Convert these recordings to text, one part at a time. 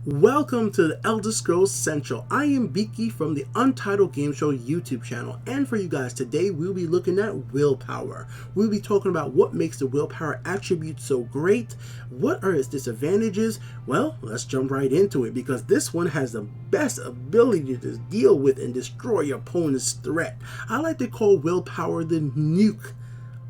Welcome to the Elder Scrolls Central. I am Beaky from the Untitled Game Show YouTube channel, and for you guys today we'll be looking at willpower. We'll be talking about what makes the willpower attribute so great, what are its disadvantages. Well, let's jump right into it because this one has the best ability to deal with and destroy your opponent's threat. I like to call willpower the nuke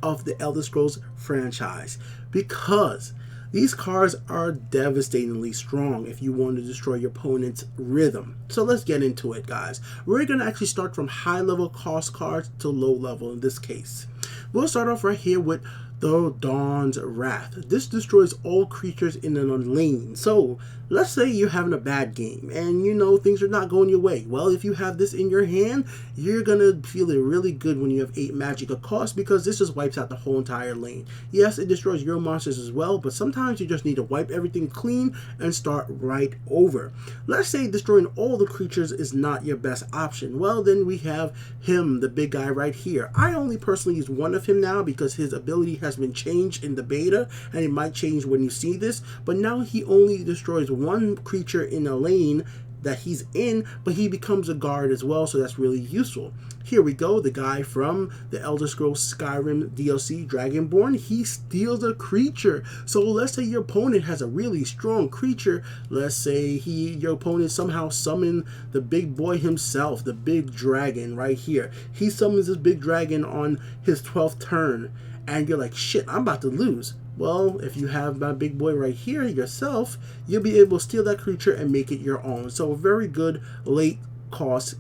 of the Elder Scrolls franchise because these cards are devastatingly strong if you want to destroy your opponent's rhythm. So let's get into it, guys. We're going to actually start from high level cost cards to low level in this case. We'll start off right here with the Dawn's Wrath. This destroys all creatures in a lane. So let's say you're having a bad game and you know things are not going your way. Well, if you have this in your hand, you're gonna feel it really good when you have 8 magic of cost because this just wipes out the whole entire lane. Yes, it destroys your monsters as well, but sometimes you just need to wipe everything clean and start right over. Let's say destroying all the creatures is not your best option. Well, then we have him, the big guy right here. I only personally use one of him now because his ability has been changed in the beta, and it might change when you see this, but now he only destroys one creature in a lane that he's in, but he becomes a guard as well, so that's really useful. Here we go, the guy from the Elder Scrolls Skyrim DLC, Dragonborn. He steals a creature. So let's say your opponent has a really strong creature. Let's say your opponent somehow summoned the big boy himself, the big dragon right here. He summons this big dragon on his 12th turn, and you're like, shit, I'm about to lose. Well, if you have my big boy right here yourself, you'll be able to steal that creature and make it your own. So a very good late cost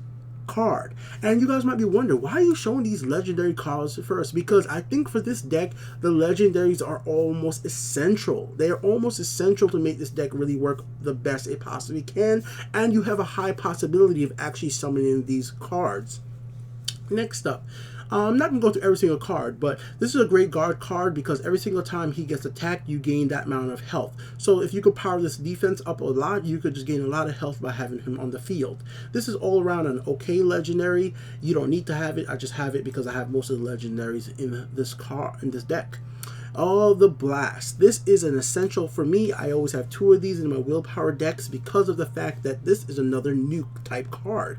card. And you guys might be wondering, why are you showing these legendary cards first? Because I think for this deck, the legendaries are almost essential. They are almost essential to make this deck really work the best it possibly can. And you have a high possibility of actually summoning these cards. Next up, I'm not going to go through every single card, but this is a great guard card because every single time he gets attacked, you gain that amount of health. So if you could power this defense up a lot, you could just gain a lot of health by having him on the field. This is all around an okay legendary. You don't need to have it. I just have it because I have most of the legendaries in this deck. Oh, the Blast. This is an essential for me. I always have 2 of these in my willpower decks because of the fact that this is another nuke type card.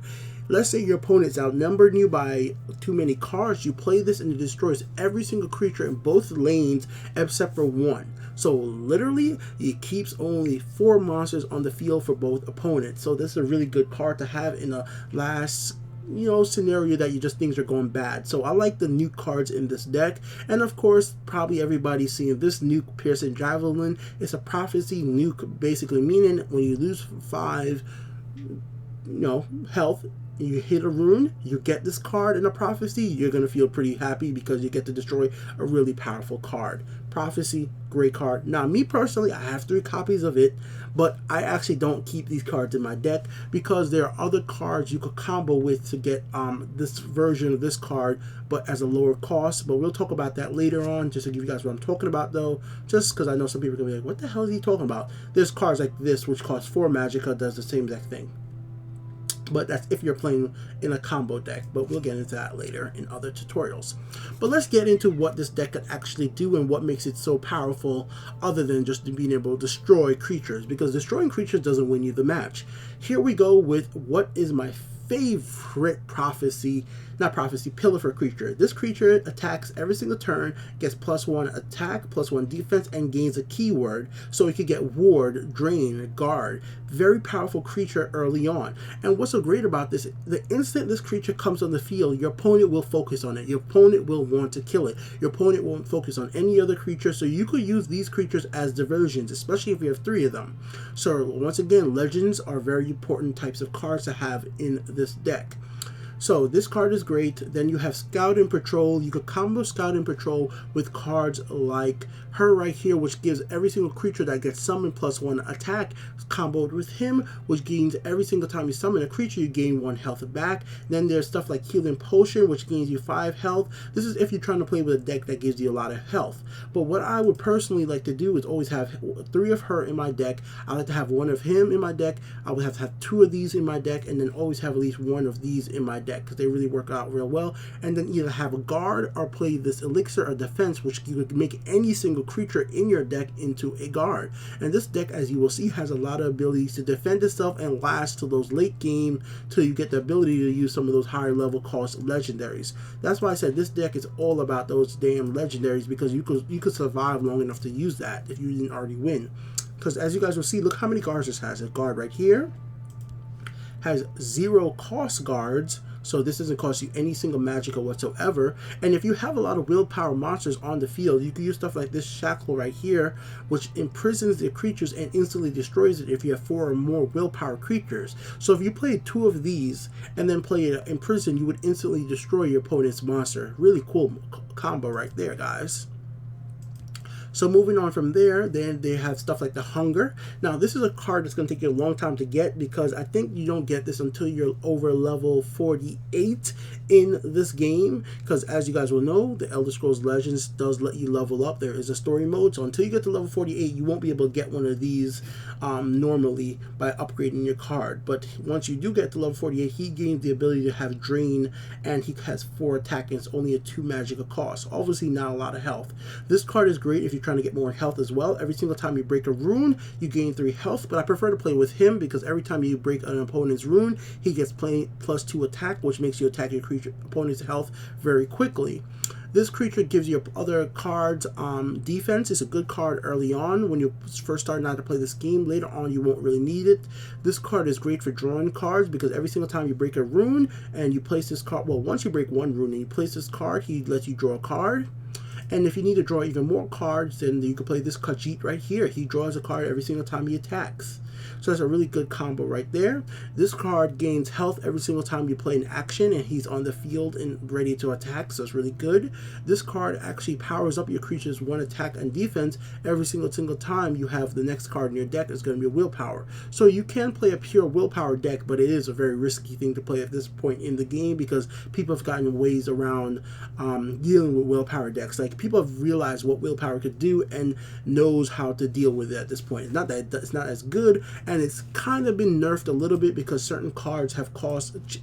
Let's say your opponent's outnumbered you by too many cards. You play this and it destroys every single creature in both lanes except for one. So literally, it keeps only 4 monsters on the field for both opponents. So this is a really good card to have in a last scenario that you just things are going bad. So I like the nuke cards in this deck. And of course, probably everybody's seeing this nuke Piercing Javelin. It's a prophecy nuke, basically meaning when you lose 5 health, you hit a rune, you get this card in a prophecy, you're going to feel pretty happy because you get to destroy a really powerful card. Prophecy, great card. Now, me personally, I have 3 copies of it, but I actually don't keep these cards in my deck because there are other cards you could combo with to get this version of this card, but as a lower cost. But we'll talk about that later on, just to give you guys what I'm talking about, though, just because I know some people are going to be like, what the hell is he talking about? There's cards like this, which cost 4 Magicka, does the same exact thing. But that's if you're playing in a combo deck, but we'll get into that later in other tutorials. But let's get into what this deck could actually do and what makes it so powerful other than just being able to destroy creatures, because destroying creatures doesn't win you the match. Here we go with what is my favorite pillar for creature. This creature attacks every single turn, gets +1 attack, +1 defense, and gains a keyword. So it could get ward, drain, guard. Very powerful creature early on. And what's so great about this, the instant this creature comes on the field, your opponent will focus on it. Your opponent will want to kill it. Your opponent won't focus on any other creature, so you could use these creatures as diversions, especially if you have 3 of them. So once again, legends are very important types of cards to have in this deck. So this card is great. Then you have Scout and Patrol. You could combo Scout and Patrol with cards like her right here, which gives every single creature that gets summoned +1 attack, comboed with him, which gains every single time you summon a creature, you gain 1 health back. Then there's stuff like Healing Potion, which gains you 5 health. This is if you're trying to play with a deck that gives you a lot of health. But what I would personally like to do is always have 3 of her in my deck. I like to have 1 of him in my deck. I would have to have 2 of these in my deck, and then always have at least 1 of these in my deck. deck because they really work out real well. And then either have a guard or play this elixir or defense, which you could make any single creature in your deck into a guard. And this deck, as you will see, has a lot of abilities to defend itself and last to those late game till you get the ability to use some of those higher level cost legendaries. That's why I said this deck is all about those damn legendaries, because you could survive long enough to use that if you didn't already win. Because as you guys will see, look how many guards this has. A guard right here has 0 cost guards, so this doesn't cost you any single magic whatsoever. And if you have a lot of willpower monsters on the field, you can use stuff like this shackle right here, which imprisons the creatures and instantly destroys it if you have 4 or more willpower creatures. So if you played 2 of these and then play it in prison, you would instantly destroy your opponent's monster. Really cool combo right there, guys. So moving on from there, then they have stuff like the Hunger. Now this is a card that's going to take you a long time to get, because I think you don't get this until you're over level 48 in this game, because as you guys will know, the Elder Scrolls Legends does let you level up. There is a story mode, so until you get to level 48, you won't be able to get one of these normally by upgrading your card. But once you do get to level 48, he gains the ability to have Drain, and he has 4 attack, and it's only a 2 magic cost. Obviously not a lot of health. This card is great if you're trying to get more health as well. Every single time you break a rune, you gain 3 health, but I prefer to play with him because every time you break an opponent's rune, he gets +2 attack, which makes you attack your opponent's health very quickly. This creature gives you other cards. Defense is a good card early on when you first start out to play this game. Later on, you won't really need it. This card is great for drawing cards because every single time you break a rune and you place this card, well, once you break one rune and you place this card, he lets you draw a card. And if you need to draw even more cards, then you can play this Khajiit right here. He draws a card every single time he attacks. So that's a really good combo right there. This card gains health every single time you play an action and he's on the field and ready to attack, so it's really good. This card actually powers up your creature's 1 attack and defense every single time you have the next card in your deck is going to be a willpower. So you can play a pure willpower deck, but it is a very risky thing to play at this point in the game because people have gotten ways around dealing with willpower decks. Like, people have realized what willpower could do and knows how to deal with it at this point. It's not that it's not as good, and it's kind of been nerfed a little bit because certain cards have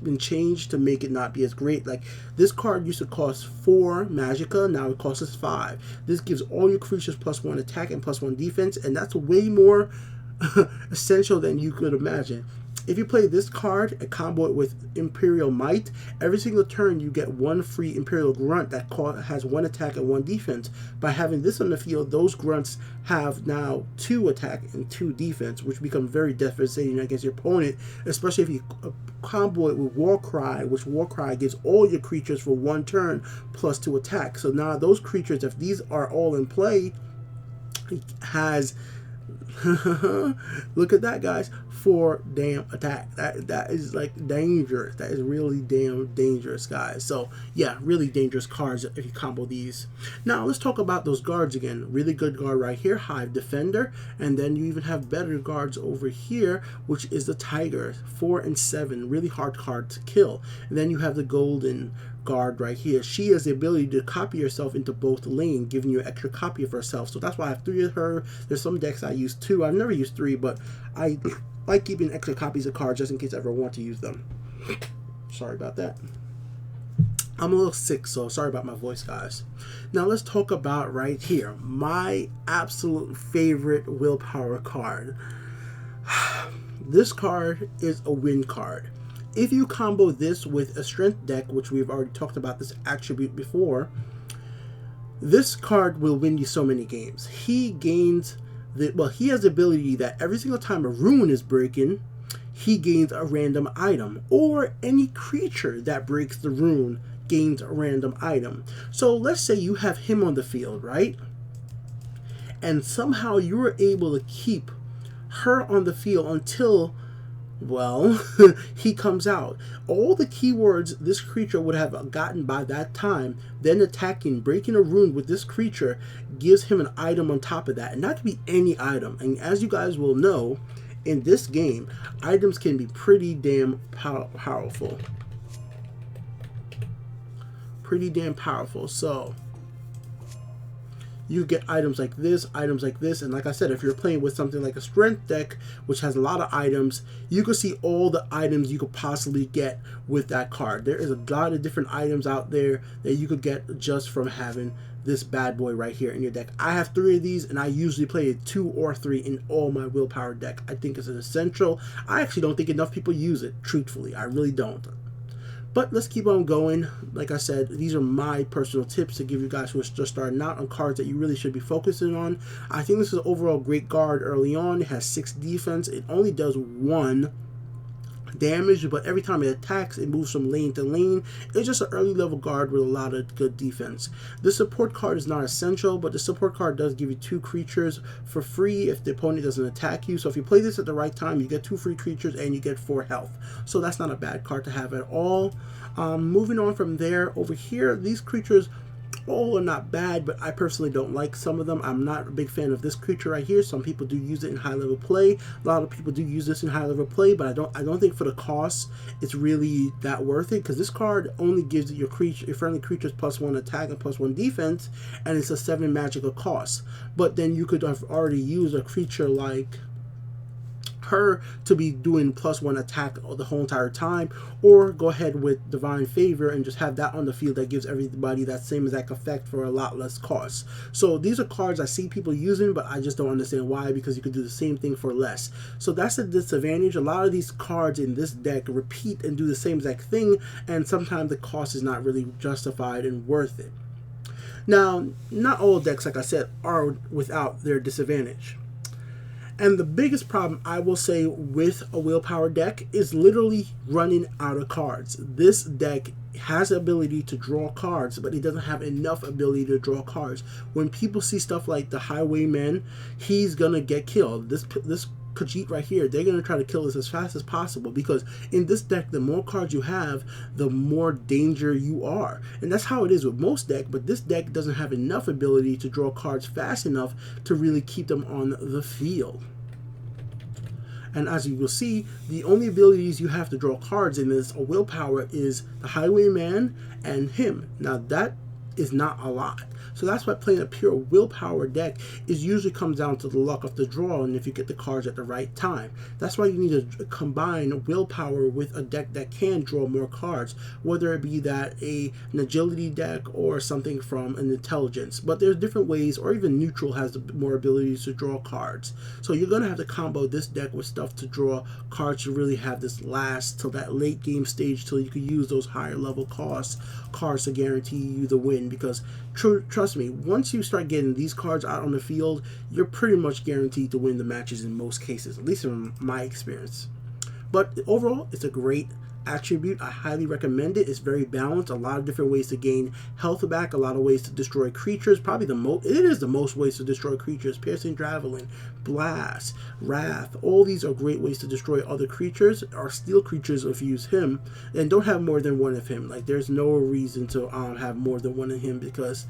been changed to make it not be as great. Like, this card used to cost 4 magicka, now it costs us 5. This gives all your creatures +1 attack and +1 defense, and that's way more essential than you could imagine. If you play this card and combo it with Imperial Might, every single turn you get 1 free Imperial Grunt that has 1 attack and 1 defense. By having this on the field, those grunts have now 2 attack and 2 defense, which become very devastating against your opponent, especially if you combo it with Warcry, which Warcry gives all your creatures for 1 turn +2 attack. So now those creatures, if these are all in play, has look at that, guys, 4 damn attack. That is like dangerous. That is really damn dangerous, guys. So yeah, really dangerous cards if you combo these. Now let's talk about those guards again. Really good guard right here, Hive Defender, and then you even have better guards over here, which is the Tiger, 4 and 7, really hard card to kill. And then you have the Golden Guard right here. She has the ability to copy herself into both lanes, giving you an extra copy of herself. So that's why I have 3 of her. There's some decks I use 2. I've never used 3, but I like keeping extra copies of cards just in case I ever want to use them. Sorry about that. I'm a little sick, so sorry about my voice, guys. Now let's talk about right here, my absolute favorite willpower card. This card is a win card. If you combo this with a strength deck, which we've already talked about this attribute before, this card will win you so many games. He gains he has the ability that every single time a rune is breaking, he gains a random item, or any creature that breaks the rune gains a random item. So let's say you have him on the field, right? And somehow you were able to keep her on the field until, well, he comes out. All the keywords this creature would have gotten by that time, then attacking, breaking a rune with this creature, gives him an item on top of that. And that could be any item. And as you guys will know, in this game, items can be pretty damn powerful. Pretty damn powerful. So you get items like this, and like I said, if you're playing with something like a strength deck, which has a lot of items, you can see all the items you could possibly get with that card. There is a lot of different items out there that you could get just from having this bad boy right here in your deck. I have 3 of these, and I usually play 2 or 3 in all my Willpower deck. I think it's an essential. I actually don't think enough people use it, truthfully. I really don't. But let's keep on going. Like I said, these are my personal tips to give you guys who are just starting out on cards that you really should be focusing on. I think this is an overall great guard early on. It has 6 defense. It only does 1 damage, but every time it attacks, it moves from lane to lane. It's just an early level guard with a lot of good defense. The support card is not essential, but the support card does give you 2 creatures for free if the opponent doesn't attack you. So if you play this at the right time, you get 2 free creatures and you get 4 health. So that's not a bad card to have at all. Moving on from there, over here, these creatures all are not bad, but I personally don't like some of them. I'm not a big fan of this creature right here. Some people do use it in high level play. A lot of people do use this in high level play, but I don't think for the cost it's really that worth it, because this card only gives your friendly creatures +1 attack and +1 defense, and it's a 7 magical cost. But then you could have already used a creature like her to be doing +1 attack the whole entire time, or go ahead with Divine Favor and just have that on the field that gives everybody that same exact effect for a lot less cost. So these are cards I see people using, but I just don't understand why, because you could do the same thing for less. So that's the disadvantage. A lot of these cards in this deck repeat and do the same exact thing, and sometimes the cost is not really justified and worth it. Now, not all decks, like I said, are without their disadvantage. And the biggest problem, I will say, with a Willpower deck is literally running out of cards. This deck has the ability to draw cards, but it doesn't have enough ability to draw cards. When people see stuff like the Highwayman, he's going to get killed. This Khajiit right here, they're going to try to kill this as fast as possible, because in this deck, the more cards you have, the more danger you are. And that's how it is with most decks, but this deck doesn't have enough ability to draw cards fast enough to really keep them on the field. And as you will see, the only abilities you have to draw cards in this Willpower is the Highwayman and him. Now that is not a lot. So that's why playing a pure Willpower deck usually comes down to the luck of the draw and if you get the cards at the right time. That's why you need to combine Willpower with a deck that can draw more cards, whether it be an agility deck or something from an intelligence. But there's different ways, or even neutral has more abilities to draw cards. So you're going to have to combo this deck with stuff to draw cards to really have this last till that late game stage, till you can use those higher level cards to guarantee you the win. Because trust me, once you start getting these cards out on the field, you're pretty much guaranteed to win the matches in most cases, at least from my experience. But overall, it's a great attribute. I highly recommend it. It's very balanced. A lot of different ways to gain health back, a lot of ways to destroy creatures. Probably it is the most ways to destroy creatures. Piercing Javelin, Blast, Wrath, all these are great ways to destroy other creatures, or steal creatures if you use him. And don't have more than one of him. Like, there's no reason to have more than one of him, because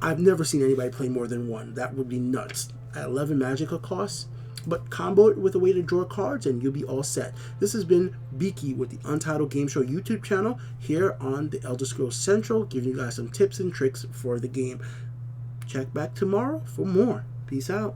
I've never seen anybody play more than one. That would be nuts. At 11 magical costs. But combo it with a way to draw cards and you'll be all set. This has been Beaky with the Untitled Game Show YouTube channel here on the Elder Scrolls Central, giving you guys some tips and tricks for the game. Check back tomorrow for more. Peace out.